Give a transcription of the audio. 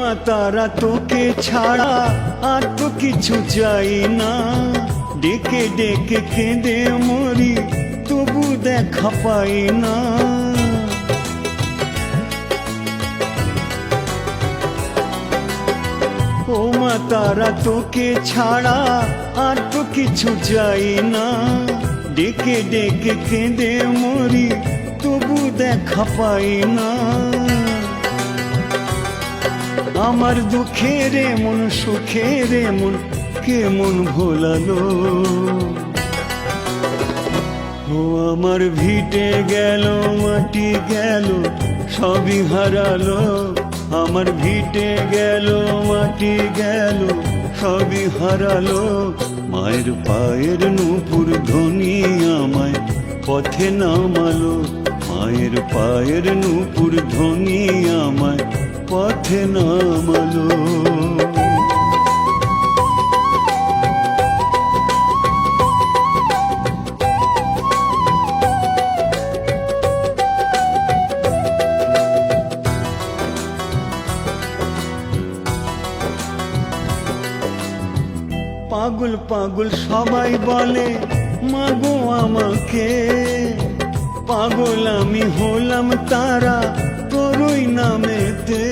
মা তারা তোকে ছাড়া আর তো কিছু চাই না, ডেকে ডেকে কেঁদে মরি তবু দেখা পাই না। ও মা তারা তোকে ছাড়া আর তো কিছু চাই না, ডেকে ডেকে কেঁদে মরি তবু দেখা পাই না। আমার দুঃখের মন সুখের মন কেমন ভোলালো, ও আমার ভিটে গেল মাটি গেল সবই হারালো, আমার ভিটে গেল মাটি গেল সবই হারালো। মায়ের পায়ের নূপুর ধ্বনি আমায় পথে নামালো, মায়ের পায়ের নূপুর ধ্বনি আমায় পথে নামালো। পাগল পাগল সবাই বলে মাগো আমাকে, পাগল আমি হলাম তারা তোরই নামেতে।